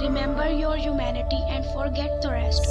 Remember your humanity and forget the rest.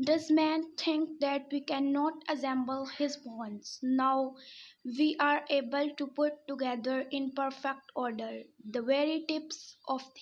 Does man think that we cannot assemble his bones? Now we are able to put together in perfect order the very tips of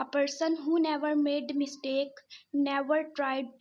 A person who never made mistake, never tried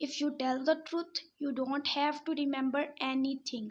If you tell the truth, you don't have to remember anything.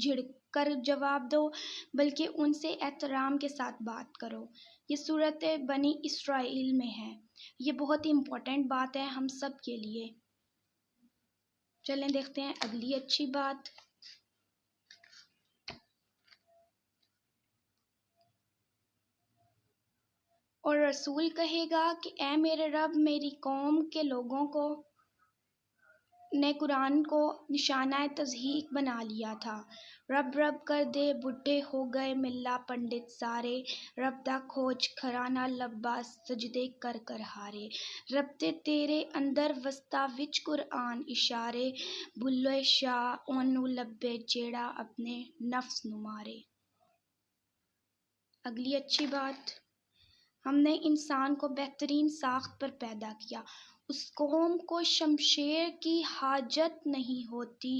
جھڑ کر جواب دو، بلکہ ان سے احترام کے ساتھ بات کرو۔ یہ صورت بنی اسرائیل میں ہے۔ یہ بہت ہی امپورٹنٹ بات ہے ہم سب کے لیے۔ چلیں دیکھتے ہیں اگلی اچھی بات۔ اور رسول کہے گا کہ اے میرے رب، میری قوم کے لوگوں نے قرآن کو نشانہ تضحیق بنا لیا تھا۔ رب رب کر دے بڈھے ہو گئے ملا پنڈت سارے، رب دا کھوج کھرانہ لبا سجدے کر کر ہارے، رب تے تیرے اندر وسطا وچ قرآن اشارے، بھلے شاہ اونوں لبے جیڑا اپنے نفس نوں مارے۔ اگلی اچھی بات، ہم نے انسان کو بہترین ساخت پر پیدا کیا۔ اس قوم کو شمشیر کی حاجت نہیں ہوتی،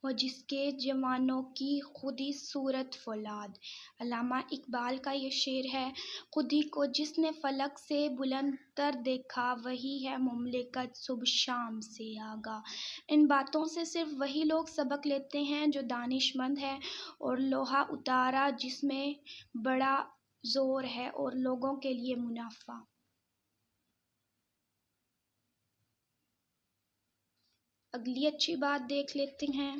وہ جس کے جوانوں کی خودی صورت فولاد۔ علامہ اقبال کا یہ شعر ہے۔ خودی کو جس نے فلک سے بلند تر دیکھا، وہی ہے مملکت صبح شام سے آگاہ۔ ان باتوں سے صرف وہی لوگ سبق لیتے ہیں جو دانش مند ہیں، اور لوہا اتارا جس میں بڑا زور ہے اور لوگوں کے لیے منافع۔ اگلی اچھی بات دیکھ لیتے ہیں۔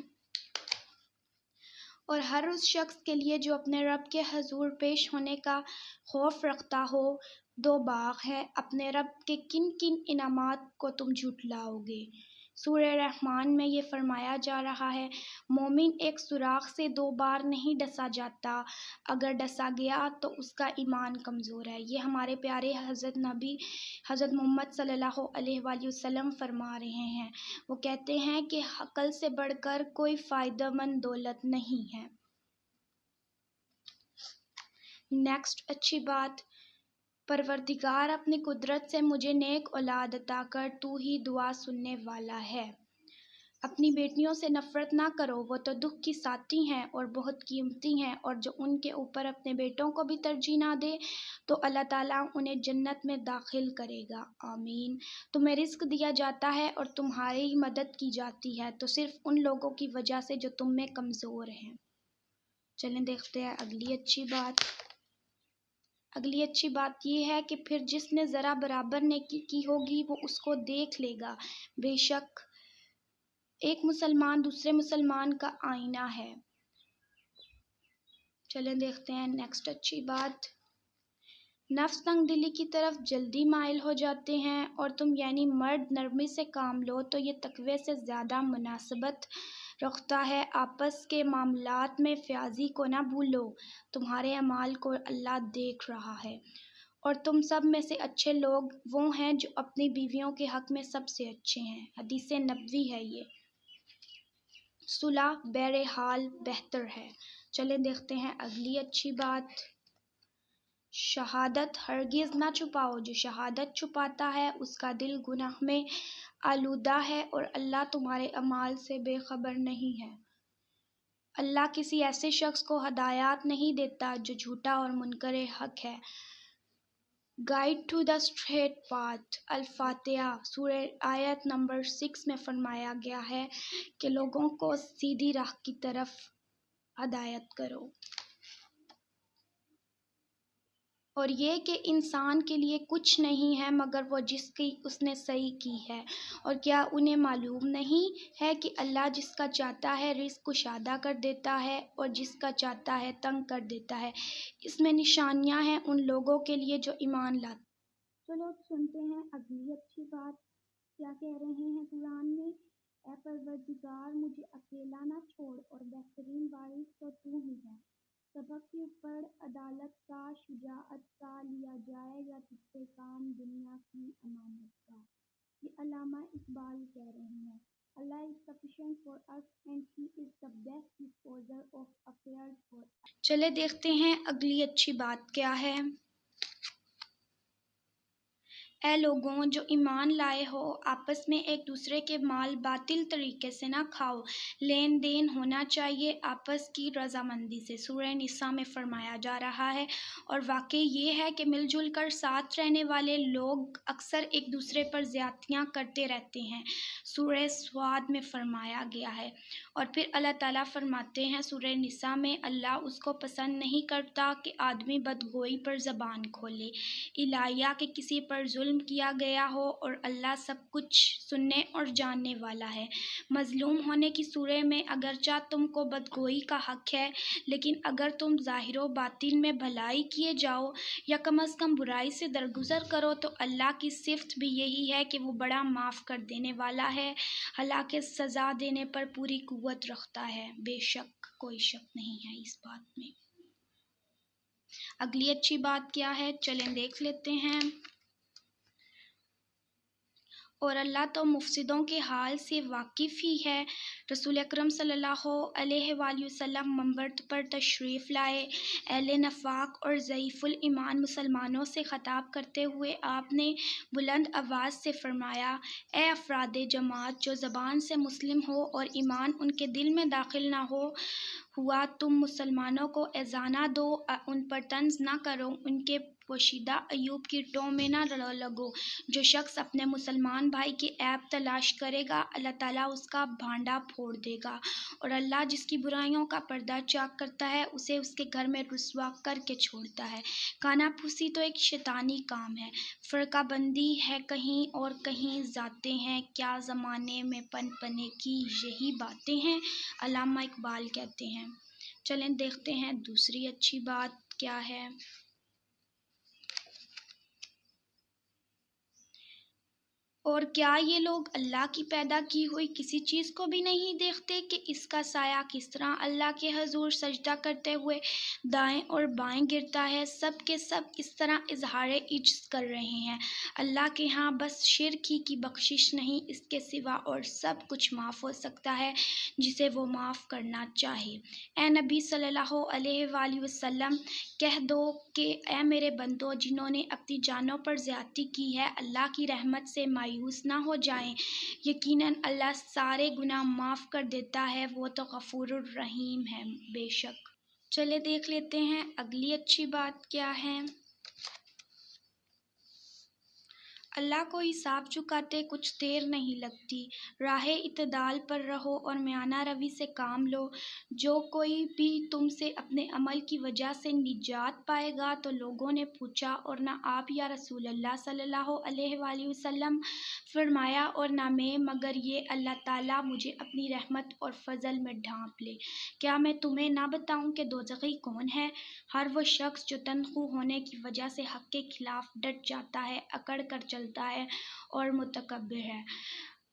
اور ہر اس شخص کے لیے جو اپنے رب کے حضور پیش ہونے کا خوف رکھتا ہو، دو باغ ہے، اپنے رب کے کن کن انعامات کو تم جھٹلاؤ گے۔ سورہ رحمان میں یہ فرمایا جا رہا ہے، مومن ایک سوراخ سے دو بار نہیں ڈسا جاتا، اگر ڈسا گیا تو اس کا ایمان کمزور ہے۔ یہ ہمارے پیارے حضرت نبی حضرت محمد صلی اللہ علیہ وآلہ وسلم فرما رہے ہیں۔ وہ کہتے ہیں کہ عقل سے بڑھ کر کوئی فائدہ مند دولت نہیں ہے۔ نیکسٹ اچھی بات، پروردگار اپنی قدرت سے مجھے نیک اولاد عطا کر، تو ہی دعا سننے والا ہے۔ اپنی بیٹیوں سے نفرت نہ کرو، وہ تو دکھ کی ساتھی ہیں اور بہت قیمتی ہیں، اور جو ان کے اوپر اپنے بیٹوں کو بھی ترجیح نہ دے تو اللہ تعالیٰ انہیں جنت میں داخل کرے گا، آمین۔ تمہیں رزق دیا جاتا ہے اور تمہاری مدد کی جاتی ہے تو صرف ان لوگوں کی وجہ سے جو تم میں کمزور ہیں۔ چلیں دیکھتے ہیں اگلی اچھی بات۔ اگلی اچھی بات یہ ہے کہ پھر جس نے ذرا برابر نیکی کی ہوگی وہ اس کو دیکھ لے گا۔ بے شک ایک مسلمان دوسرے مسلمان کا آئینہ ہے۔ چلیں دیکھتے ہیں نیکسٹ اچھی بات۔ نفس تنگ دلی کی طرف جلدی مائل ہو جاتے ہیں، اور تم یعنی مرد نرمی سے کام لو تو یہ تقوی سے زیادہ مناسبت رکھتا ہے۔ آپس کے معاملات میں فیاضی کو نہ بھولو، تمہارے اعمال کو اللہ دیکھ رہا ہے، اور تم سب میں سے اچھے لوگ وہ ہیں جو اپنی بیویوں کے حق میں سب سے اچھے ہیں۔ حدیث نبوی ہے یہ۔ صلح بہرحال بہتر ہے۔ چلیں دیکھتے ہیں اگلی اچھی بات۔ شہادت ہرگز نہ چھپاؤ، جو شہادت چھپاتا ہے اس کا دل گناہ میں آلودہ ہے، اور اللہ تمہارے اعمال سے بے خبر نہیں ہے۔ اللہ کسی ایسے شخص کو ہدایات نہیں دیتا جو جھوٹا اور منکر حق ہے۔ Guide to the straight path, الفاتحہ، سورہ آیت نمبر 6 میں فرمایا گیا ہے کہ لوگوں کو سیدھی راہ کی طرف ہدایت کرو۔ اور یہ کہ انسان کے لیے کچھ نہیں ہے مگر وہ جس کی اس نے صحیح کی ہے، اور کیا انہیں معلوم نہیں ہے کہ اللہ جس کا چاہتا ہے رزق کشادہ کر دیتا ہے اور جس کا چاہتا ہے تنگ کر دیتا ہے۔ اس میں نشانیاں ہیں ان لوگوں کے لیے جو ایمان لاتے ہیں۔ چلو اب سنتے ہیں اگلی اچھی بات کیا کہہ رہے ہیں قرآن میں۔ اے پروردگار مجھے اکیلا نہ چھوڑ، اور بہترین وارث تو تو ہی ہے۔ سبق کے اوپر عدالت کا، شجاعت کا لیا جائے یا تجھ سے کام دنیا کی امانت کا۔ یہ علامہ اقبال کہہ رہے ہیں۔ Allah is sufficient for us and He is the best disposer of affairs for us۔ چلے دیکھتے ہیں اگلی اچھی بات کیا ہے۔ اے لوگوں جو ایمان لائے ہو، آپس میں ایک دوسرے کے مال باطل طریقے سے نہ کھاؤ، لین دین ہونا چاہیے آپس کی رضامندی سے۔ سورہ نساء میں فرمایا جا رہا ہے، اور واقعی یہ ہے کہ مل جل کر ساتھ رہنے والے لوگ اکثر ایک دوسرے پر زیادتیاں کرتے رہتے ہیں، سورہ صاد میں فرمایا گیا ہے۔ اور پھر اللہ تعالیٰ فرماتے ہیں سورہ نساء میں، اللہ اس کو پسند نہیں کرتا کہ آدمی بدگوئی پر زبان کھولے، الہیہ کہ کسی پر ظلم کیا گیا ہو، اور اللہ سب کچھ سننے اور جاننے والا ہے۔ مظلوم ہونے کی صورت میں اگرچہ تم کو بدگوئی کا حق ہے، لیکن اگر تم ظاہر و باطن میں بھلائی کیے جاؤ یا کم از کم برائی سے درگزر کرو تو اللہ کی صفت بھی یہی ہے کہ وہ بڑا معاف کر دینے والا ہے، حالانکہ سزا دینے پر پوری قوت رکھتا ہے۔ بے شک کوئی شک نہیں ہے اس بات میں۔ اگلی اچھی بات کیا ہے، چلیں دیکھ لیتے ہیں۔ اور اللہ تو مفسدوں کے حال سے واقف ہی ہے۔ رسول اکرم صلی اللہ علیہ وآلہ وسلم منبر پر تشریف لائے، اہل نفاق اور ضعیف الایمان مسلمانوں سے خطاب کرتے ہوئے آپ نے بلند آواز سے فرمایا، اے افراد جماعت جو زبان سے مسلم ہو اور ایمان ان کے دل میں داخل نہ ہوا، تم مسلمانوں کو اذعان دو، ان پر طنز نہ کرو، ان کے پوشیدہ عیوب کی ٹو میں نہ لگو۔ جو شخص اپنے مسلمان بھائی کی عیب تلاش کرے گا، اللہ تعالیٰ اس کا بھانڈا پھوڑ دے گا، اور اللہ جس کی برائیوں کا پردہ چاک کرتا ہے اسے اس کے گھر میں رسوا کر کے چھوڑتا ہے۔ کانا پھوسی تو ایک شیطانی کام ہے، فرقہ بندی ہے کہیں اور کہیں ذاتیں ہیں، کیا زمانے میں پن پنے کی یہی باتیں ہیں، علامہ اقبال کہتے ہیں۔ چلیں دیکھتے ہیں دوسری اچھی بات کیا ہے۔ اور کیا یہ لوگ اللہ کی پیدا کی ہوئی کسی چیز کو بھی نہیں دیکھتے کہ اس کا سایہ کس طرح اللہ کے حضور سجدہ کرتے ہوئے دائیں اور بائیں گرتا ہے؟ سب کے سب اس طرح اظہار عجز کر رہے ہیں۔ اللہ کے ہاں بس شرک ہی کی بخشش نہیں، اس کے سوا اور سب کچھ معاف ہو سکتا ہے جسے وہ معاف کرنا چاہے۔ اے نبی صلی اللہ علیہ وآلہ وسلم، کہہ دو کہ اے میرے بندو جنہوں نے اپنی جانوں پر زیادتی کی ہے، اللہ کی رحمت سے مایوس نہ ہو جائیں، یقیناً اللہ سارے گناہ معاف کر دیتا ہے، وہ تو غفور الرحیم ہے۔ بے شک۔ چلے دیکھ لیتے ہیں اگلی اچھی بات کیا ہے۔ اللہ کو حساب چکاتے کچھ دیر نہیں لگتی، راہ اعتدال پر رہو اور میانہ روی سے کام لو۔ جو کوئی بھی تم سے اپنے عمل کی وجہ سے نجات پائے گا۔ تو لوگوں نے پوچھا، اور نہ آپ یا رسول اللہ صلی اللہ علیہ وآلہ وسلم؟ فرمایا، اور نہ میں، مگر یہ اللہ تعالیٰ مجھے اپنی رحمت اور فضل میں ڈھانپ لے۔ کیا میں تمہیں نہ بتاؤں کہ دوزخی کون ہے؟ ہر وہ شخص جو تنخو ہونے کی وجہ سے حق کے خلاف ڈٹ جاتا ہے، اکڑ کر چلتا ہے اور متکبر ہے۔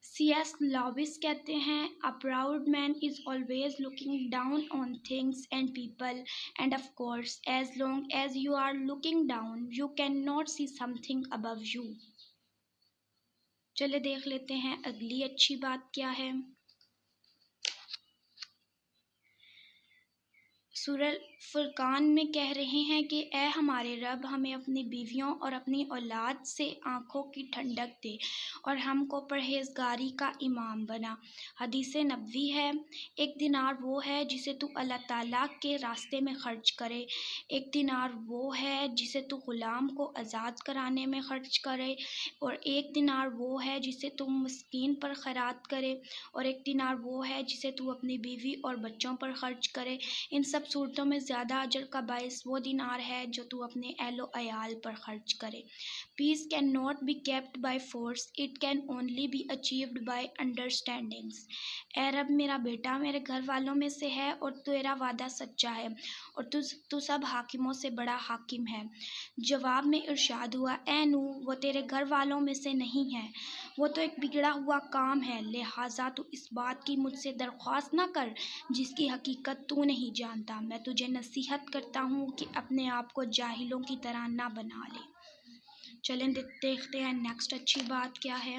سی ایس لیوس کہتے ہیں، A proud man is always looking down on things and people, and of course, as long as you are looking down, you cannot see something above you۔ چلے دیکھ لیتے ہیں اگلی اچھی بات کیا ہے۔ سورہ فرقان میں کہہ رہے ہیں کہ اے ہمارے رب، ہمیں اپنی بیویوں اور اپنی اولاد سے آنکھوں کی ٹھنڈک دے اور ہم کو پرہیزگاری کا امام بنا۔ حدیث نبوی ہے، ایک دینار وہ ہے جسے تو اللہ تعالیٰ کے راستے میں خرچ کرے، ایک دینار وہ ہے جسے تو غلام کو آزاد کرانے میں خرچ کرے، اور ایک دینار وہ ہے جسے تو مسکین پر خیرات کرے، اور ایک دینار وہ ہے جسے تو اپنی بیوی اور بچوں پر خرچ کرے۔ ان سب صورتوں میں زیادہ اجر کا باعث وہ دینار ہے جو تو اپنے اہل و عیال پر خرچ کرے۔ Peace can not be kept by force, it can only be achieved by understandings. اے رب، میرا بیٹا میرے گھر والوں میں سے ہے اور تیرا وعدہ سچا ہے، اور تو سب حاکموں سے بڑا حاکم ہے۔ جواب میں ارشاد ہوا، اے نوح، وہ تیرے گھر والوں میں سے نہیں ہے، وہ تو ایک بگڑا ہوا کام ہے، لہٰذا تو اس بات کی مجھ سے درخواست نہ کر جس کی حقیقت تو نہیں جانتا۔ میں تجھے نصیحت کرتا ہوں کہ اپنے آپ کو جاہلوں کی طرح نہ بنا لے۔ چلیں دیکھتے ہیں نیکسٹ اچھی بات کیا ہے۔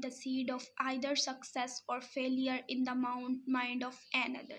the seed of either success or failure in the mind of another।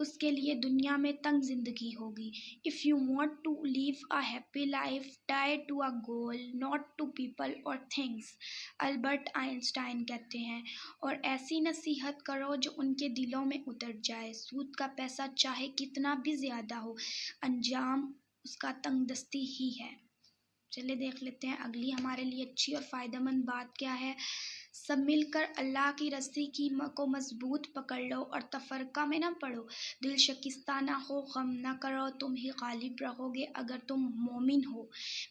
اس کے لیے دنیا میں تنگ زندگی ہوگی۔ If you want to live a happy life tie to a goal not to people اور تھنگس، البرٹ آئنسٹائن کہتے ہیں۔ اور ایسی نصیحت کرو جو ان کے دلوں میں اتر جائے۔ سود کا پیسہ چاہے کتنا بھی زیادہ ہو، انجام اس کا تنگ دستی ہی ہے۔ چلے دیکھ لیتے ہیں اگلی ہمارے لیے اچھی اور فائدہ مند بات کیا ہے۔ سب مل کر اللہ کی رسی کو مضبوط پکڑ لو اور تفرقہ میں نہ پڑو۔ دل شکستہ نہ ہو، غم نہ کرو، تم ہی غالب رہو گے اگر تم مومن ہو۔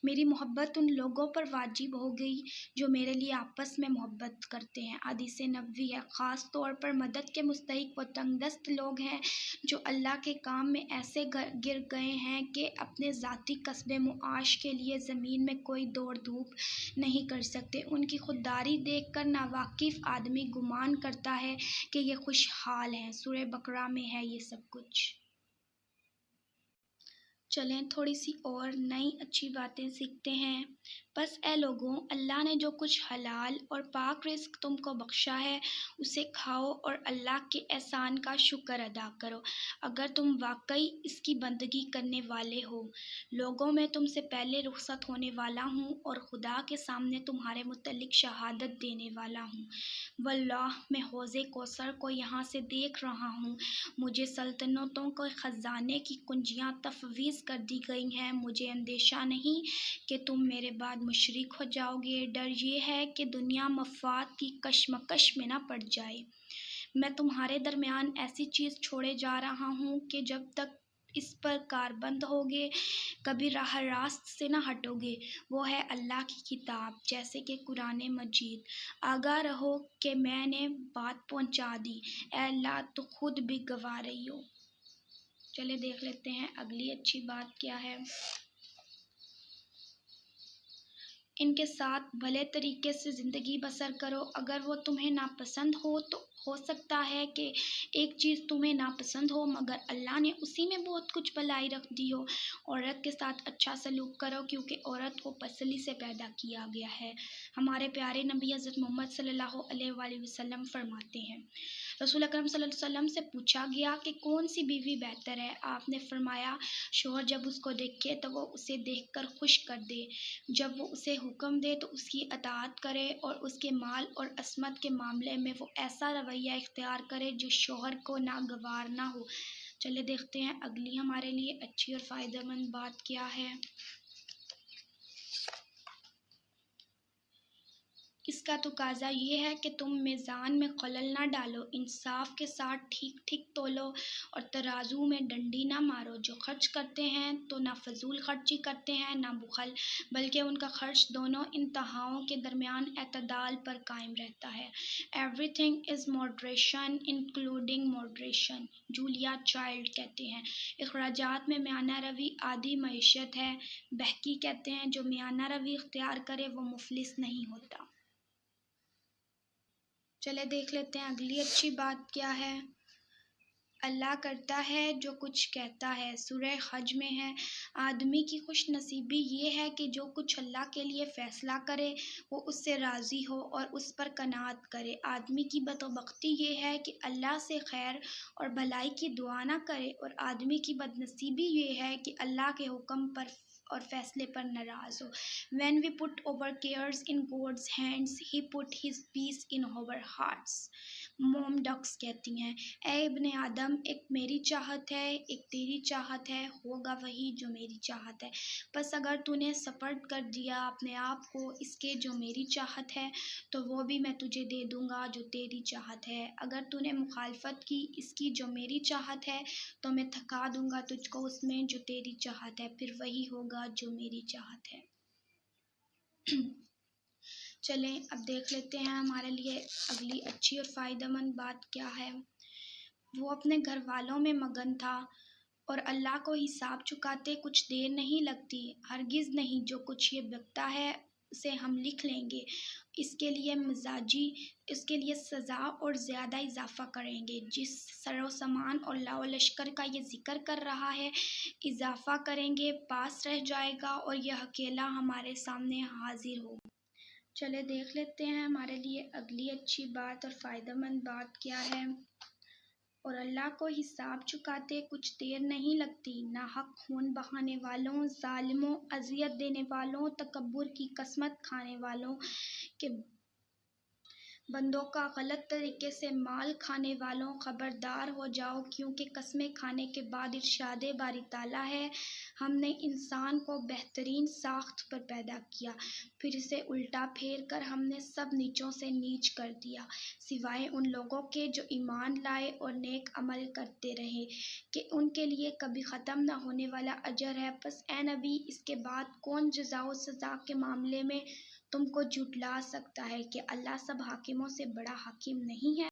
میری محبت ان لوگوں پر واجب ہو گئی جو میرے لیے آپس میں محبت کرتے ہیں۔ حدیث نبوی ہے، خاص طور پر مدد کے مستحق وہ تنگ دست لوگ ہیں جو اللہ کے کام میں ایسے گر گئے ہیں کہ اپنے ذاتی کسب معاش کے لیے زمین میں کوئی دوڑ دھوپ نہیں کر سکتے۔ ان کی خودداری دیکھ کر ناواقف آدمی گمان کرتا ہے کہ یہ خوشحال ہیں۔ سورہ بقرہ میں ہے یہ سب کچھ۔ چلیں تھوڑی سی اور نئی اچھی باتیں سیکھتے ہیں۔ بس اے لوگوں، اللہ نے جو کچھ حلال اور پاک رزق تم کو بخشا ہے اسے کھاؤ اور اللہ کے احسان کا شکر ادا کرو اگر تم واقعی اس کی بندگی کرنے والے ہو۔ لوگوں میں تم سے پہلے رخصت ہونے والا ہوں اور خدا کے سامنے تمہارے متعلق شہادت دینے والا ہوں۔ واللہ، میں حوض کوثر کو یہاں سے دیکھ رہا ہوں۔ مجھے سلطنتوں کے خزانے کی کنجیاں تفویض کر دی گئی ہیں۔ مجھے اندیشہ نہیں کہ تم میرے بعد مشرک ہو جاؤ گے، ڈر یہ ہے کہ دنیا مفاد کی کشمکش میں نہ پڑ جائے۔ میں تمہارے درمیان ایسی چیز چھوڑے جا رہا ہوں کہ جب تک اس پر کاربند ہوگے کبھی راہ راست سے نہ ہٹو گے، وہ ہے اللہ کی کتاب جیسے کہ قرآن مجید۔ آگاہ رہو کہ میں نے بات پہنچا دی، اے اللہ تو خود بھی گواہ رہی ہو۔ چلے دیکھ لیتے ہیں اگلی اچھی بات کیا ہے۔ ان کے ساتھ بھلے طریقے سے زندگی بسر کرو۔ اگر وہ تمہیں ناپسند ہو تو ہو سکتا ہے کہ ایک چیز تمہیں ناپسند ہو مگر اللہ نے اسی میں بہت کچھ بھلائی رکھ دی ہو۔ عورت کے ساتھ اچھا سلوک کرو کیونکہ عورت کو پسلی سے پیدا کیا گیا ہے۔ ہمارے پیارے نبی حضرت محمد صلی اللہ علیہ وآلہ وسلم فرماتے ہیں، رسول اکرم صلی اللہ علیہ وسلم سے پوچھا گیا کہ کون سی بیوی بہتر ہے؟ آپ نے فرمایا، شوہر جب اس کو دیکھے تو وہ اسے دیکھ کر خوش کر دے، جب وہ اسے حکم دے تو اس کی اطاعت کرے اور اس کے مال اور عصمت کے معاملے میں وہ ایسا رویہ اختیار کرے جو شوہر کو ناگوار نہ ہو۔ چلے دیکھتے ہیں اگلی ہمارے لیے اچھی اور فائدہ مند بات کیا ہے۔ اس کا تقاضا یہ ہے کہ تم میزان میں خلل نہ ڈالو، انصاف کے ساتھ ٹھیک ٹھیک تولو اور ترازو میں ڈنڈی نہ مارو۔ جو خرچ کرتے ہیں تو نہ فضول خرچی کرتے ہیں نہ بخل، بلکہ ان کا خرچ دونوں انتہاؤں کے درمیان اعتدال پر قائم رہتا ہے۔ Every thing is moderation including moderation, Julia child کہتے ہیں۔ اخراجات میں میانہ روی آدھی معیشت ہے۔ بہکی کہتے ہیں جو میانہ روی اختیار کرے وہ مفلس نہیں ہوتا۔ چلے دیکھ لیتے ہیں اگلی اچھی بات کیا ہے۔ اللہ کرتا ہے جو کچھ کہتا ہے، سورہ حج میں ہے۔ آدمی کی خوش نصیبی یہ ہے کہ جو کچھ اللہ کے لیے فیصلہ کرے وہ اس سے راضی ہو اور اس پر قناعت کرے۔ آدمی کی بدبختی یہ ہے کہ اللہ سے خیر اور بھلائی کی دعا نہ کرے، اور آدمی کی بدنصیبی یہ ہے کہ اللہ کے حکم پر اور فیصلے پر ناراض ہو۔ When we put our cares in God's hands, He put His peace in our hearts. Mom ducks کہتی ہیں، اے ابن آدم، ایک میری چاہت ہے ایک تیری چاہت ہے، ہوگا وہی جو میری چاہت ہے۔ بس اگر تو نے سپرد کر دیا اپنے آپ کو اس کے جو میری چاہت ہے تو وہ بھی میں تجھے دے دوں گا جو تیری چاہت ہے۔ اگر تو نے مخالفت کی اس کی جو میری چاہت ہے تو میں تھکا دوں گا تجھ کو اس میں جو تیری چاہت ہے، پھر وہی ہوگا جو میری چاہت ہے۔ چلیں اب دیکھ لیتے ہیں ہمارے لیے اگلی اچھی اور فائدہ مند بات کیا ہے۔ وہ اپنے گھر والوں میں مگن تھا اور اللہ کو حساب چکاتے کچھ دیر نہیں لگتی، ہرگز نہیں، جو کچھ یہ بکتا ہے اسے ہم لکھ لیں گے، اس کے لیے سزا اور زیادہ اضافہ کریں گے۔ جس سر و سامان اور لاء و لشکر کا یہ ذکر کر رہا ہے، اضافہ کریں گے، پاس رہ جائے گا اور یہ اکیلا ہمارے سامنے حاضر ہوگا۔ چلے دیکھ لیتے ہیں ہمارے لیے اگلی اچھی بات اور فائدہ مند بات کیا ہے۔ اور اللہ کو حساب چکاتے کچھ دیر نہیں لگتی۔ ناحق خون بہانے والوں، ظالموں، اذیت دینے والوں، تکبر کی قسمت کھانے والوں کے بندوں کا غلط طریقے سے مال کھانے والوں، خبردار ہو جاؤ، کیونکہ قسمیں کھانے کے بعد ارشاد باری تعالیٰ ہے، ہم نے انسان کو بہترین ساخت پر پیدا کیا، پھر اسے الٹا پھیر کر ہم نے سب نیچوں سے نیچ کر دیا، سوائے ان لوگوں کے جو ایمان لائے اور نیک عمل کرتے رہے کہ ان کے لیے کبھی ختم نہ ہونے والا اجر ہے۔ پس اے نبی، اس کے بعد کون جزا و سزا کے معاملے میں تم کو جھٹلا سکتا ہے کہ اللہ سب حاکموں سے بڑا حکیم نہیں ہے؟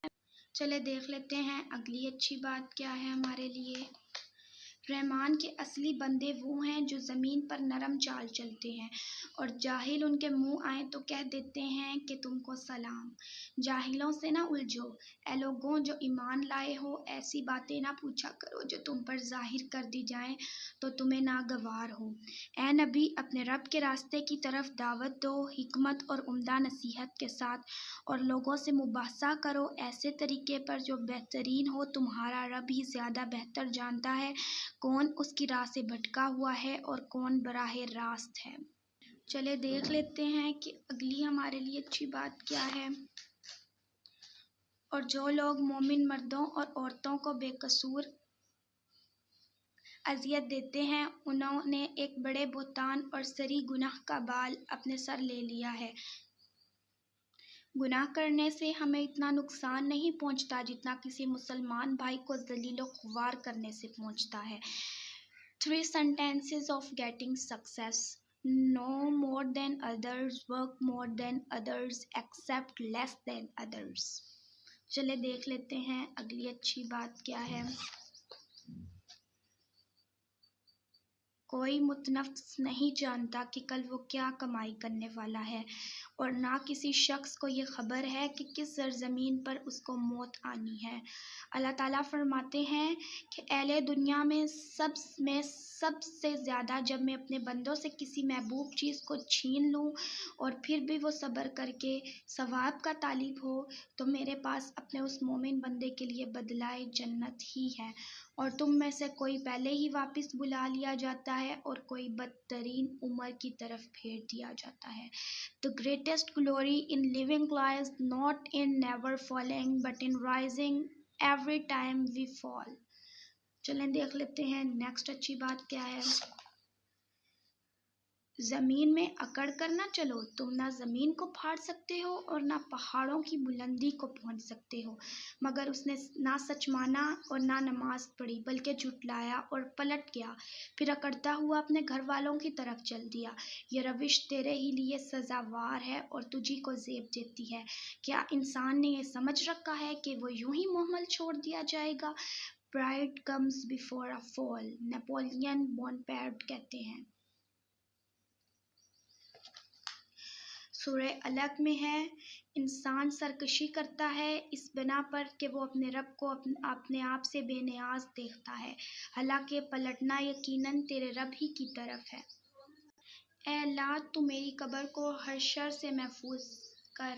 چلے دیکھ لیتے ہیں اگلی اچھی بات کیا ہے ہمارے لیے۔ رحمان کے اصلی بندے وہ ہیں جو زمین پر نرم چال چلتے ہیں اور جاہل ان کے منہ آئیں تو کہہ دیتے ہیں کہ تم کو سلام۔ جاہلوں سے نہ الجھو، اے لوگوں جو ایمان لائے ہو، ایسی باتیں نہ پوچھا کرو جو تم پر ظاہر کر دی جائیں تو تمہیں ناگوار ہو۔ اے نبی، اپنے رب کے راستے کی طرف دعوت دو، حکمت اور عمدہ نصیحت کے ساتھ، اور لوگوں سے مباحثہ کرو ایسے طریقے پر جو بہترین ہو۔ تمہارا رب ہی زیادہ بہتر جانتا ہے کون اس کی راہ سے بھٹکا ہوا ہے اور کون براہ راست ہے۔ چلے دیکھ لیتے ہیں کہ اگلی ہمارے لیے اچھی بات کیا ہے۔ اور جو لوگ مومن مردوں اور عورتوں کو بے قصور اذیت دیتے ہیں، انہوں نے ایک بڑے بہتان اور صریح گناہ کا بال اپنے سر لے لیا ہے۔ گناہ کرنے سے ہمیں اتنا نقصان نہیں پہنچتا جتنا کسی مسلمان بھائی کو ذلیل و خوار کرنے سے پہنچتا ہے۔ 3 sentences of getting success: know more than others, work more than others, accept less than others۔ چلے دیکھ لیتے ہیں اگلی اچھی بات کیا ہے۔ کوئی متنفس نہیں جانتا کہ کل وہ کیا کمائی کرنے والا ہے، اور نہ کسی شخص کو یہ خبر ہے کہ کس سرزمین پر اس کو موت آنی ہے۔ اللہ تعالیٰ فرماتے ہیں کہ اہل دنیا میں سب سے زیادہ جب میں اپنے بندوں سے کسی محبوب چیز کو چھین لوں اور پھر بھی وہ صبر کر کے ثواب کا طالب ہو تو میرے پاس اپنے اس مومن بندے کے لیے بدلہ جنت ہی ہے، اور تم میں سے کوئی پہلے ہی واپس بلا لیا جاتا ہے اور کوئی بدترین عمر کی طرف پھیر دیا جاتا ہے۔ The greatest glory in living lies not in never falling but in rising every time we fall۔ چلیں دیکھ لیتے ہیں نیکسٹ اچھی بات کیا ہے۔ زمین میں اکڑ کر نہ چلو، تم نہ زمین کو پھاڑ سکتے ہو اور نہ پہاڑوں کی بلندی کو پہنچ سکتے ہو۔ مگر اس نے نہ سچ مانا اور نہ نماز پڑھی بلکہ جھٹلایا اور پلٹ گیا، پھر اکڑتا ہوا اپنے گھر والوں کی طرف چل دیا۔ یہ روش تیرے ہی لیے سزاوار ہے اور تجھی کو زیب دیتی ہے۔ کیا انسان نے یہ سمجھ رکھا ہے کہ وہ یوں ہی محمل چھوڑ دیا جائے گا؟ Pride comes before a fall، Napoleon Bonaparte کہتے ہیں۔ سورہ علق میں ہے، انسان سرکشی کرتا ہے اس بنا پر کہ وہ اپنے رب کو اپنے آپ سے بے نیاز دیکھتا ہے، حالانکہ پلٹنا یقیناً تیرے رب ہی کی طرف ہے۔ اے اللہ، تو میری قبر کو ہر شر سے محفوظ کر،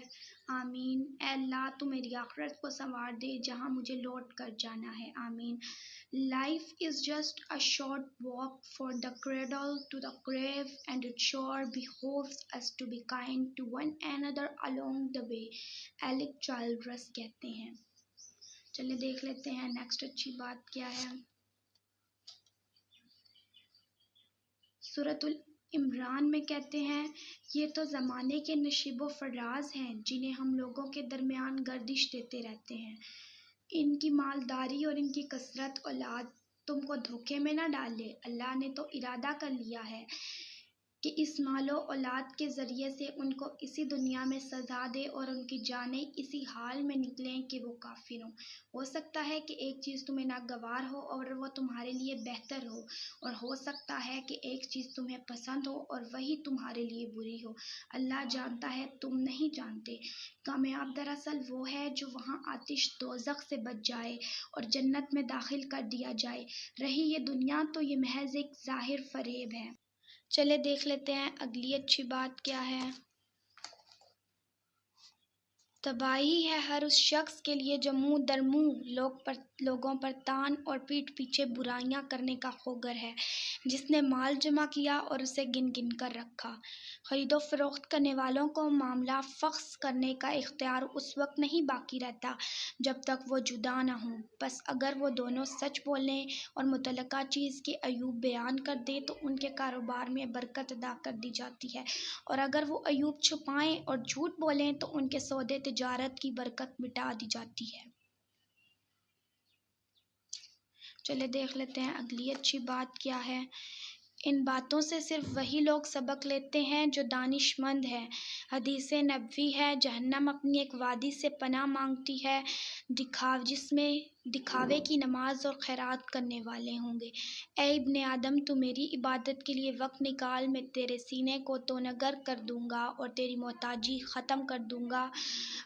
آمین۔ اے اللہ، تو میری آخرت کو سنوار دے جہاں مجھے لوٹ کر جانا ہے، آمین۔ Life is just a short walk from the cradle to the grave, and it sure behoves us to be kind to one another along the way، ایلک چائلڈرس کہتے ہیں۔ چلے دیکھ لیتے ہیں نیکسٹ اچھی بات کیا ہے۔ سورۃ العمران میں کہتے ہیں، یہ تو زمانے کے نشیب و فراز ہیں جنہیں ہم لوگوں کے درمیان گردش دیتے رہتے ہیں۔ ان کی مالداری اور ان کی کثرت اولاد تم کو دھوکے میں نہ ڈالے۔ اللہ نے تو ارادہ کر لیا ہے کہ اس مال و اولاد کے ذریعے سے ان کو اسی دنیا میں سزا دے اور ان کی جانیں اسی حال میں نکلیں کہ وہ کافر ہوں۔ ہو سکتا ہے کہ ایک چیز تمہیں ناگوار ہو اور وہ تمہارے لیے بہتر ہو، اور ہو سکتا ہے کہ ایک چیز تمہیں پسند ہو اور وہی تمہارے لیے بری ہو۔ اللہ جانتا ہے، تم نہیں جانتے۔ کامیاب دراصل وہ ہے جو وہاں آتش دوزخ سے بچ جائے اور جنت میں داخل کر دیا جائے۔ رہی یہ دنیا تو یہ محض ایک ظاہر فریب ہے۔ چلے دیکھ لیتے ہیں اگلی اچھی بات کیا ہے۔ تباہی ہے ہر اس شخص کے لیے جو منہ در منہ لوگوں پر تان اور پیٹھ پیچھے برائیاں کرنے کا خوگر ہے، جس نے مال جمع کیا اور اسے گن گن کر رکھا۔ خرید و فروخت کرنے والوں کو معاملہ فسخ کرنے کا اختیار اس وقت نہیں باقی رہتا جب تک وہ جدا نہ ہوں، بس اگر وہ دونوں سچ بولیں اور متعلقہ چیز کے عیوب بیان کر دیں تو ان کے کاروبار میں برکت ادا کر دی جاتی ہے، اور اگر وہ عیوب چھپائیں اور جھوٹ بولیں تو ان کے سودے تجارت کی برکت مٹا دی جاتی ہے۔ چلے دیکھ لیتے ہیں اگلی اچھی بات کیا ہے۔ ان باتوں سے صرف وہی لوگ سبق لیتے ہیں جو دانش مند ہیں۔ حدیث نبوی ہے، جہنم اپنی ایک وادی سے پناہ مانگتی ہے جس میں دکھاوے کی نماز اور خیرات کرنے والے ہوں گے۔ اے ابن آدم، تو میری عبادت کے لیے وقت نکال، میں تیرے سینے کو تونگر کر دوں گا اور تیری محتاجی ختم کر دوں گا،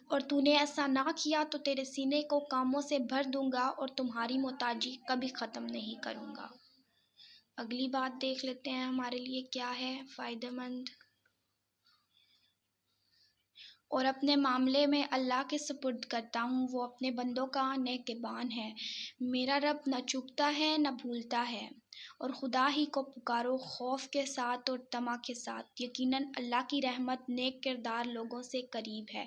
اور تو نے ایسا نہ کیا تو تیرے سینے کو کاموں سے بھر دوں گا اور تمہاری محتاجی کبھی ختم نہیں کروں گا۔ اگلی بات دیکھ لیتے ہیں ہمارے لیے کیا ہے فائدہ مند۔ اور اپنے معاملے میں اللہ کے سپرد کرتا ہوں، وہ اپنے بندوں کا نگہبان ہے۔ میرا رب نہ چوکتا ہے نہ بھولتا ہے، اور خدا ہی کو پکارو خوف کے ساتھ اور طمع کے ساتھ، یقیناً اللہ کی رحمت نیک کردار لوگوں سے قریب ہے۔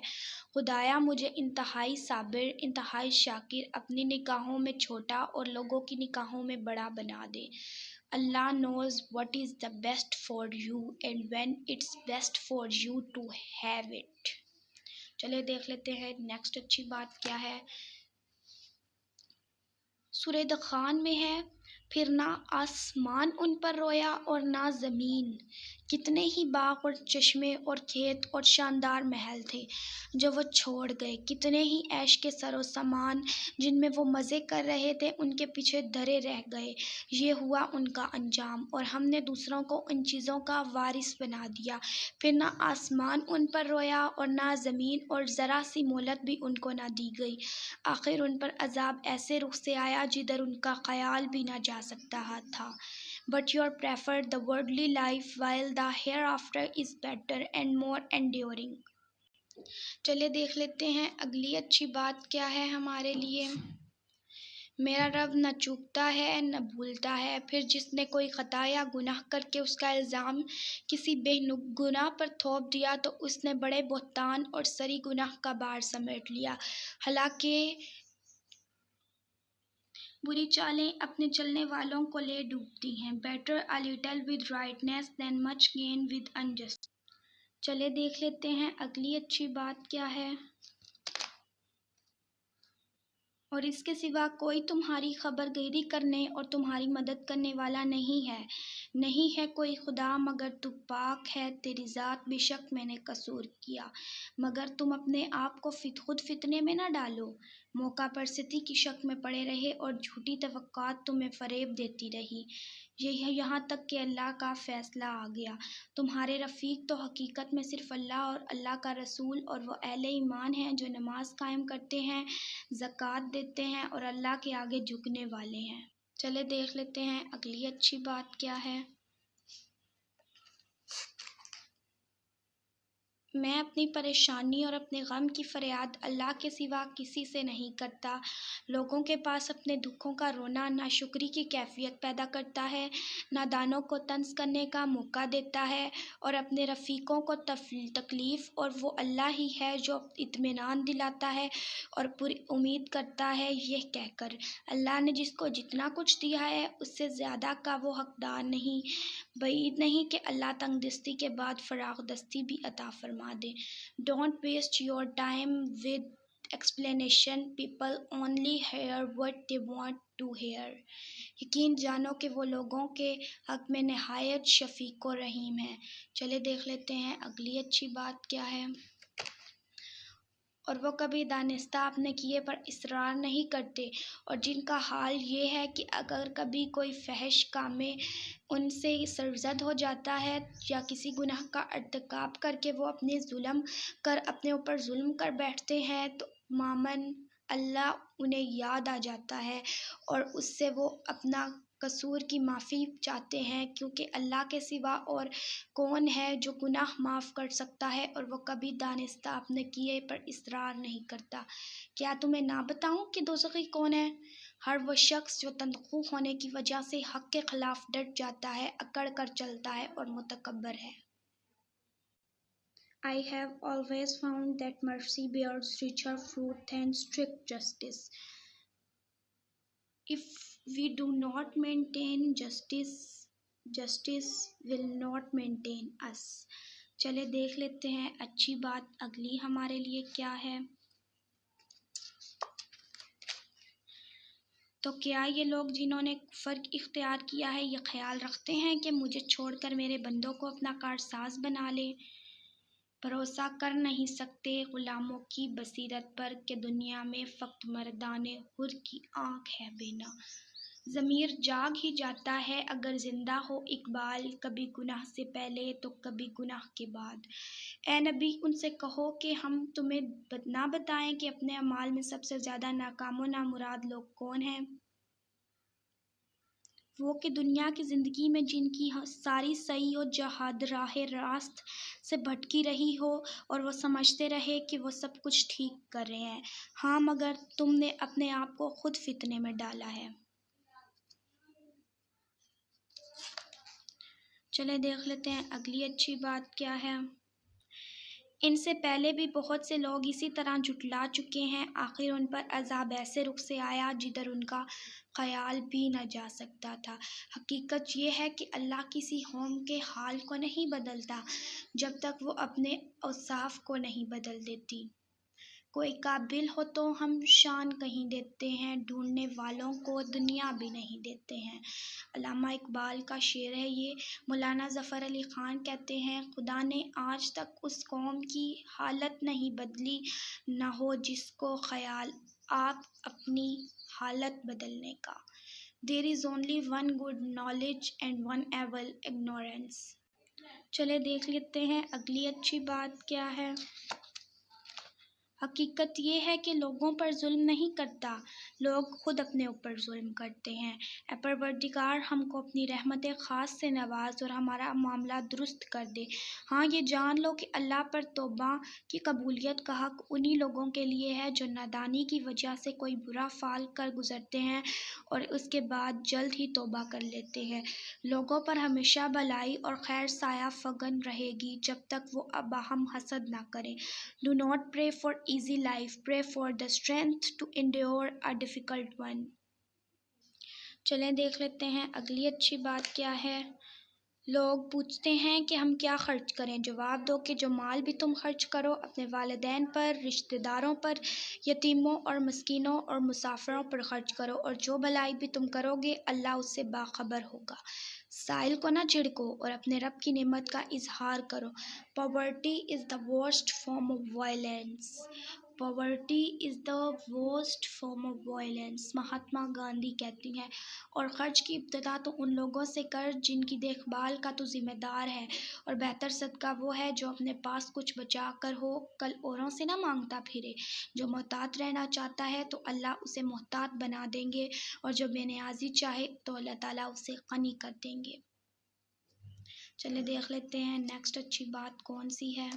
خدایا مجھے انتہائی صابر، انتہائی شاکر، اپنی نگاہوں میں چھوٹا اور لوگوں کی نگاہوں میں بڑا بنا دے۔ Allah knows what is the best for you and when it's best for you to have it۔ چلے دیکھ لیتے ہیں نیکسٹ اچھی بات کیا ہے۔ سورہ دخان میں ہے، پھر نہ آسمان ان پر رویا اور نہ زمین، کتنے ہی باغ اور چشمے اور کھیت اور شاندار محل تھے جو وہ چھوڑ گئے، کتنے ہی عیش کے سر و سامان جن میں وہ مزے کر رہے تھے ان کے پیچھے دھرے رہ گئے۔ یہ ہوا ان کا انجام، اور ہم نے دوسروں کو ان چیزوں کا وارث بنا دیا۔ پھر نہ آسمان ان پر رویا اور نہ زمین، اور ذرا سی مہلت بھی ان کو نہ دی گئی۔ آخر ان پر عذاب ایسے رخ سے آیا جدھر ان کا خیال بھی نہ جا سکتا تھا۔ But you prefer the worldly life while the hereafter is better and more enduring۔ چلے دیکھ لیتے ہیں اگلی اچھی بات کیا ہے ہمارے لیے۔ میرا رب نہ چوکتا ہے نہ بھولتا ہے۔ پھر جس نے کوئی خطا یا گناہ کر کے اس کا الزام کسی بے گناہ پر تھوپ دیا تو اس نے بڑے بہتان اور سری گناہ کا بار سمیٹ لیا۔ حالانکہ بری چالیں اپنے چلنے والوں کو لے ڈوبتی ہیں۔ Better a little with rightness than much gain with injustice۔ چلے دیکھ لیتے ہیں اگلی اچھی بات کیا ہے۔ اور اس کے سوا کوئی تمہاری خبر گیری کرنے اور تمہاری مدد کرنے والا نہیں ہے، نہیں ہے کوئی خدا مگر تو پاک ہے تیری ذات، بے شک میں نے قصور کیا، مگر تم اپنے آپ کو خود فتنے میں نہ ڈالو۔ موقع پرستی کی شک میں پڑے رہے اور جھوٹی توقعات تمہیں فریب دیتی رہی، یہاں تک کہ اللہ کا فیصلہ آ گیا۔ تمہارے رفیق تو حقیقت میں صرف اللہ اور اللہ کا رسول اور وہ اہل ایمان ہیں جو نماز قائم کرتے ہیں، زکوٰۃ دیتے ہیں اور اللہ کے آگے جھکنے والے ہیں۔ چلے دیکھ لیتے ہیں اگلی اچھی بات کیا ہے۔ میں اپنی پریشانی اور اپنے غم کی فریاد اللہ کے سوا کسی سے نہیں کرتا۔ لوگوں کے پاس اپنے دکھوں کا رونا ناشکری کی کیفیت پیدا کرتا ہے، نادانوں کو طنز کرنے کا موقع دیتا ہے اور اپنے رفیقوں کو تکلیف، اور وہ اللہ ہی ہے جو اطمینان دلاتا ہے اور پوری امید کرتا ہے، یہ کہہ کر اللہ نے جس کو جتنا کچھ دیا ہے اس سے زیادہ کا وہ حقدار نہیں، بعید نہیں کہ اللہ تنگ دستی کے بعد فراغ دستی بھی عطا فرما دے۔ Don't waste your time with explanation, people only hear what they want to hear۔ یقین جانو کہ وہ لوگوں کے حق میں نہایت شفیق و رحیم ہے۔ چلے دیکھ لیتے ہیں اگلی اچھی بات کیا ہے۔ اور وہ کبھی دانستہ اپنے کیے پر اصرار نہیں کرتے، اور جن کا حال یہ ہے کہ اگر کبھی کوئی فحش کام میں ان سے سرزد ہو جاتا ہے یا کسی گناہ کا ارتکاب کر کے وہ اپنے اوپر ظلم کر بیٹھتے ہیں تو مامن اللہ انہیں یاد آ جاتا ہے اور اس سے وہ اپنا قصور کی معافی چاہتے ہیں، کیونکہ اللہ کے سوا اور کون ہے جو گناہ معاف کر سکتا ہے اور وہ کبھی دانستہ اپنے کیے پر اصرار نہیں کرتا۔ کیا تمہیں نہ بتاؤں کہ دوزخی کون ہے؟ ہر وہ شخص جو تندخو ہونے کی وجہ سے حق کے خلاف ڈٹ جاتا ہے، اکڑ کر چلتا ہے اور متکبر ہے۔ I have always found that mercy bears richer fruit than strict justice. If we do not maintain justice, justice will not maintain us. چلے دیکھ لیتے ہیں اچھی بات اگلی ہمارے لیے کیا ہے۔ تو کیا یہ لوگ جنہوں نے کفر اختیار کیا ہے یہ خیال رکھتے ہیں کہ مجھے چھوڑ کر میرے بندوں کو اپنا کارساز بنا لیں؟ بھروسہ کر نہیں سکتے غلاموں کی بصیرت پر کہ دنیا میں فقط مردان حر کی آنکھ ہے بینا۔ ضمیر جاگ ہی جاتا ہے اگر زندہ ہو اقبال، کبھی گناہ سے پہلے تو کبھی گناہ کے بعد۔ اے نبی ان سے کہو کہ ہم تمہیں نہ بتائیں کہ اپنے اعمال میں سب سے زیادہ ناکام و نامراد لوگ کون ہیں؟ وہ کہ دنیا کی زندگی میں جن کی ساری سعی و جہاد راہ راست سے بھٹکی رہی ہو اور وہ سمجھتے رہے کہ وہ سب کچھ ٹھیک کر رہے ہیں، ہاں مگر تم نے اپنے آپ کو خود فتنے میں ڈالا ہے۔ چلے دیکھ لیتے ہیں اگلی اچھی بات کیا ہے۔ ان سے پہلے بھی بہت سے لوگ اسی طرح جھٹلا چکے ہیں، آخر ان پر عذاب ایسے رخ سے آیا جدھر ان کا خیال بھی نہ جا سکتا تھا۔ حقیقت یہ ہے کہ اللہ کسی قوم کے حال کو نہیں بدلتا جب تک وہ اپنے اوصاف کو نہیں بدل دیتی۔ کوئی قابل ہو تو ہم شان کہیں دیتے ہیں، ڈھونڈنے والوں کو دنیا بھی نہیں دیتے ہیں۔ علامہ اقبال کا شعر ہے یہ۔ مولانا ظفر علی خان کہتے ہیں، خدا نے آج تک اس قوم کی حالت نہیں بدلی نہ ہو جس کو خیال آپ اپنی حالت بدلنے کا۔ There is only one good knowledge and one evil ignorance. چلے دیکھ لیتے ہیں اگلی اچھی بات کیا ہے۔ حقیقت یہ ہے کہ لوگوں پر ظلم نہیں کرتا، لوگ خود اپنے اوپر ظلم کرتے ہیں۔ اے پروردگار ہم کو اپنی رحمت خاص سے نواز اور ہمارا معاملہ درست کر دے۔ ہاں یہ جان لو کہ اللہ پر توبہ کی قبولیت کا حق انہی لوگوں کے لیے ہے جو نادانی کی وجہ سے کوئی برا فعل کر گزرتے ہیں اور اس کے بعد جلد ہی توبہ کر لیتے ہیں۔ لوگوں پر ہمیشہ بھلائی اور خیر سایہ فگن رہے گی جب تک وہ باہم حسد نہ کریں۔ Do not pray for easy life, pray for the strength to endure a difficult one. چلیں دیکھ لیتے ہیں اگلی اچھی بات کیا ہے۔ لوگ پوچھتے ہیں کہ ہم کیا خرچ کریں؟ جواب دو کہ جو مال بھی تم خرچ کرو اپنے والدین پر، رشتہ داروں پر، یتیموں اور مسکینوں اور مسافروں پر خرچ کرو، اور جو بھلائی بھی تم کرو گے اللہ اس سے باخبر ہوگا۔ سائل کو نہ جھڑکو اور اپنے رب کی نعمت کا اظہار کرو۔ Poverty is the worst form of violence. Poverty is the worst form of violence. Mahatma Gandhi کہتی ہیں، اور خرچ کی ابتدا تو ان لوگوں سے کر جن کی دیکھ بھال کا تو ذمہ دار ہے، اور بہتر صدقہ وہ ہے جو اپنے پاس کچھ بچا کر ہو، کل اوروں سے نہ مانگتا پھرے۔ جو محتاط رہنا چاہتا ہے تو اللہ اسے محتاط بنا دیں گے، اور جو بے نیازی چاہے تو اللہ تعالیٰ اسے غنی کر دیں گے۔ چلے دیکھ لیتے ہیں نیکسٹ اچھی بات کون سی ہے۔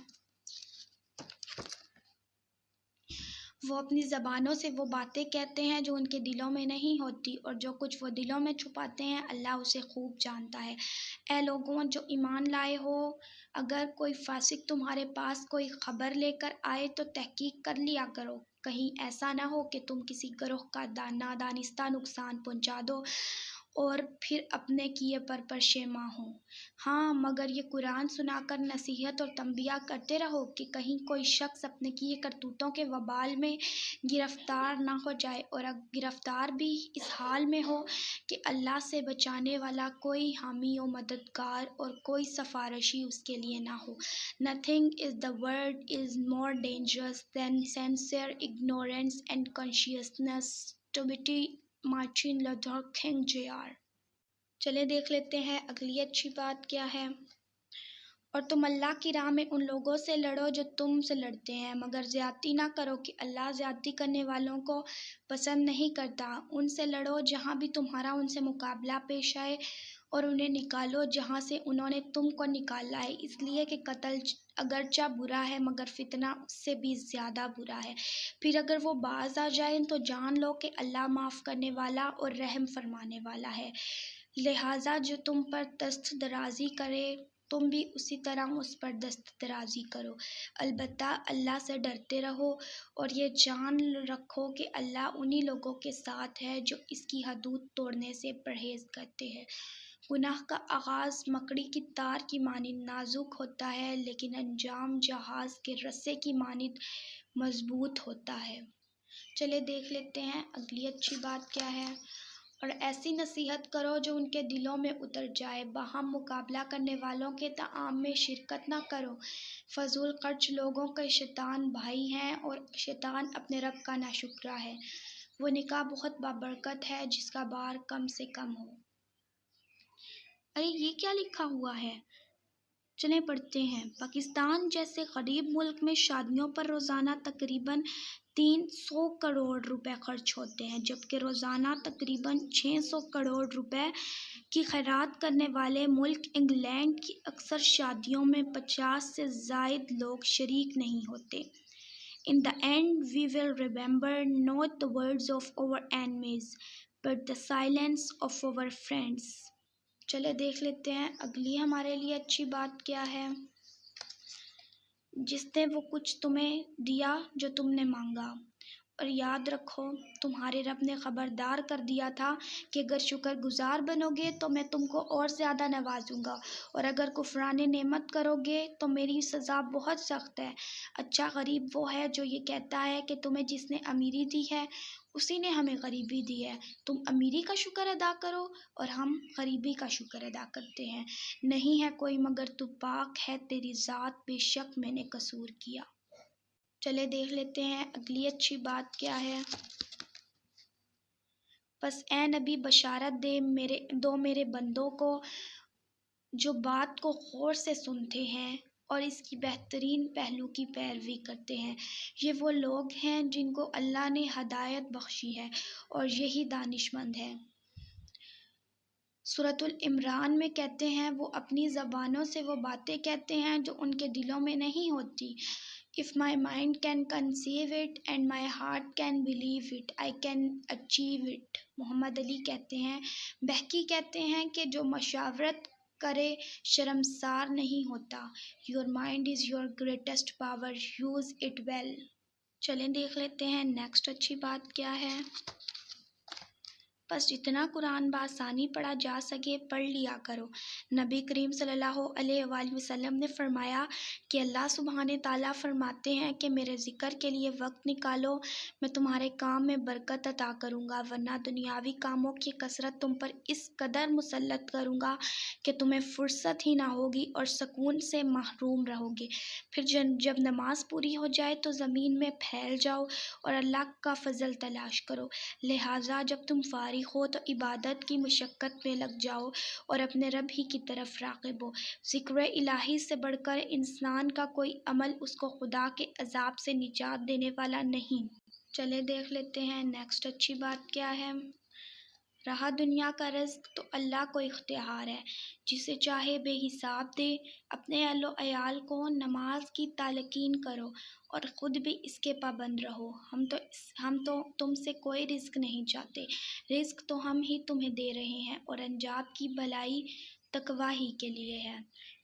وہ اپنی زبانوں سے وہ باتیں کہتے ہیں جو ان کے دلوں میں نہیں ہوتی، اور جو کچھ وہ دلوں میں چھپاتے ہیں اللہ اسے خوب جانتا ہے۔ اے لوگوں جو ایمان لائے ہو، اگر کوئی فاسق تمہارے پاس کوئی خبر لے کر آئے تو تحقیق کر لیا کرو، کہیں ایسا نہ ہو کہ تم کسی گروہ کا نادانستہ نقصان پہنچا دو اور پھر اپنے کیے پر پشیماں ہو۔ ہاں مگر یہ قرآن سنا کر نصیحت اور تنبیہ کرتے رہو کہ کہیں کوئی شخص اپنے کیے کرتوتوں کے وبال میں گرفتار نہ ہو جائے، اور گرفتار بھی اس حال میں ہو کہ اللہ سے بچانے والا کوئی حامی و مددگار اور کوئی سفارشی اس کے لیے نہ ہو۔ Nothing in the world is more dangerous than sincere ignorance and consciousness. Tobitti Martin Luther King Jr. چلے دیکھ لیتے ہیں اگلی اچھی بات کیا ہے۔ اور تم اللہ کی راہ میں ان لوگوں سے لڑو جو تم سے لڑتے ہیں، مگر زیادتی نہ کرو کہ اللہ زیادتی کرنے والوں کو پسند نہیں کرتا۔ ان سے لڑو جہاں بھی تمہارا ان سے مقابلہ پیش آئے، اور انہیں نکالو جہاں سے انہوں نے تم کو نکالا ہے، اس لیے کہ قتل اگرچہ برا ہے مگر فتنہ اس سے بھی زیادہ برا ہے۔ پھر اگر وہ باز آ جائیں تو جان لو کہ اللہ معاف کرنے والا اور رحم فرمانے والا ہے۔ لہٰذا جو تم پر دست درازی کرے تم بھی اسی طرح اس پر دست درازی کرو، البتہ اللہ سے ڈرتے رہو اور یہ جان رکھو کہ اللہ انہی لوگوں کے ساتھ ہے جو اس کی حدود توڑنے سے پرہیز کرتے ہیں۔ گناہ کا آغاز مکڑی کی تار کی مانند نازک ہوتا ہے، لیکن انجام جہاز کے رسے کی مانند مضبوط ہوتا ہے۔ چلے دیکھ لیتے ہیں اگلی اچھی بات کیا ہے۔ اور ایسی نصیحت کرو جو ان کے دلوں میں اتر جائے، باہم مقابلہ کرنے والوں کے طعام میں شرکت نہ کرو۔ فضول خرچ لوگوں کے شیطان بھائی ہیں اور شیطان اپنے رب کا ناشکرا ہے۔ وہ نکاح بہت بابرکت ہے جس کا بار کم سے کم ہو۔ ارے یہ کیا لکھا ہوا ہے؟ چلیں پڑھتے ہیں۔ پاکستان جیسے غریب ملک میں شادیوں پر روزانہ تقریباً 300 کروڑ روپے خرچ ہوتے ہیں، جبکہ روزانہ تقریباً 600 کروڑ روپے کی خیرات کرنے والے ملک انگلینڈ کی اکثر شادیوں میں 50 سے زائد لوگ شریک نہیں ہوتے۔ In the end we will remember not the words of our enemies but the silence of our friends۔ چلے دیکھ لیتے ہیں اگلی ہمارے لیے اچھی بات کیا ہے۔ جس نے وہ کچھ تمہیں دیا جو تم نے مانگا، اور یاد رکھو تمہارے رب نے خبردار کر دیا تھا کہ اگر شکر گزار بنو گے تو میں تم کو اور زیادہ نوازوں گا، اور اگر کفران نعمت کرو گے تو میری سزا بہت سخت ہے۔ اچھا غریب وہ ہے جو یہ کہتا ہے کہ تمہیں جس نے امیری دی ہے اسی نے ہمیں غریبی دی ہے، تم امیری کا شکر ادا کرو اور ہم غریبی کا شکر ادا کرتے ہیں۔ نہیں ہے کوئی مگر تو پاک ہے تیری ذات، بے شک میں نے قصور کیا۔ چلے دیکھ لیتے ہیں اگلی اچھی بات کیا ہے۔ پس اے نبی بشارت دو میرے بندوں کو جو بات کو غور سے سنتے ہیں اور اس کی بہترین پہلو کی پیروی کرتے ہیں۔ یہ وہ لوگ ہیں جن کو اللہ نے ہدایت بخشی ہے اور یہی دانش مند ہیں۔ سورۃ العمران میں کہتے ہیں وہ اپنی زبانوں سے وہ باتیں کہتے ہیں جو ان کے دلوں میں نہیں ہوتی۔ If my mind can conceive it and my heart can believe it, I can achieve it۔ محمد علی کہتے ہیں، بہکی کہتے ہیں کہ جو مشاورت کرے شرمسار نہیں ہوتا۔ Your mind is your greatest power, use it well۔ چلیں دیکھ لیتے ہیں نیکسٹ اچھی بات کیا ہے۔ بس جتنا قرآن بآسانی پڑھا جا سکے پڑھ لیا کرو۔ نبی کریم صلی اللہ علیہ وآلہ وسلم نے فرمایا کہ اللہ سبحانہ تعالیٰ فرماتے ہیں کہ میرے ذکر کے لیے وقت نکالو، میں تمہارے کام میں برکت عطا کروں گا، ورنہ دنیاوی کاموں کی کثرت تم پر اس قدر مسلط کروں گا کہ تمہیں فرصت ہی نہ ہوگی اور سکون سے محروم رہو گے۔ پھر جب نماز پوری ہو جائے تو زمین میں پھیل جاؤ اور اللہ کا فضل تلاش کرو، لہٰذا جب تم فارغ ہو تو عبادت کی مشقت میں لگ جاؤ اور اپنے رب ہی کی طرف راغب ہو۔ ذکر الہی سے بڑھ کر انسان کا کوئی عمل اس کو خدا کے عذاب سے نجات دینے والا نہیں۔ چلے دیکھ لیتے ہیں نیکسٹ اچھی بات کیا ہے۔ رہا دنیا کا رزق تو اللہ کو اختیار ہے، جسے چاہے بے حساب دے۔ اپنے اہل و عیال کو نماز کی تلقین کرو اور خود بھی اس کے پابند رہو۔ ہم تو تم سے کوئی رزق نہیں چاہتے، رزق تو ہم ہی تمہیں دے رہے ہیں، اور انجام کی بھلائی تقویٰ ہی کے لیے ہے۔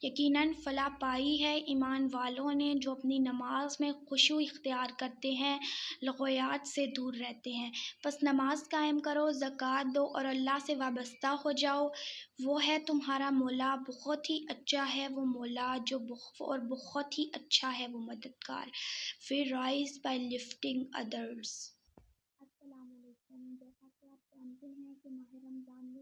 یقیناً فلاح پائی ہے ایمان والوں نے جو اپنی نماز میں خشوع اختیار کرتے ہیں، لغویات سے دور رہتے ہیں۔ پس نماز قائم کرو، زکوٰۃ دو اور اللہ سے وابستہ ہو جاؤ۔ وہ ہے تمہارا مولا، بہت ہی اچھا ہے وہ مولا اور بہت ہی اچھا ہے وہ مددگار۔ پھر رائز بائی لفٹنگ ادرس۔ السلام علیکم۔ جیسا کہ آپ جانتے ہیں کہ ماہ رمضان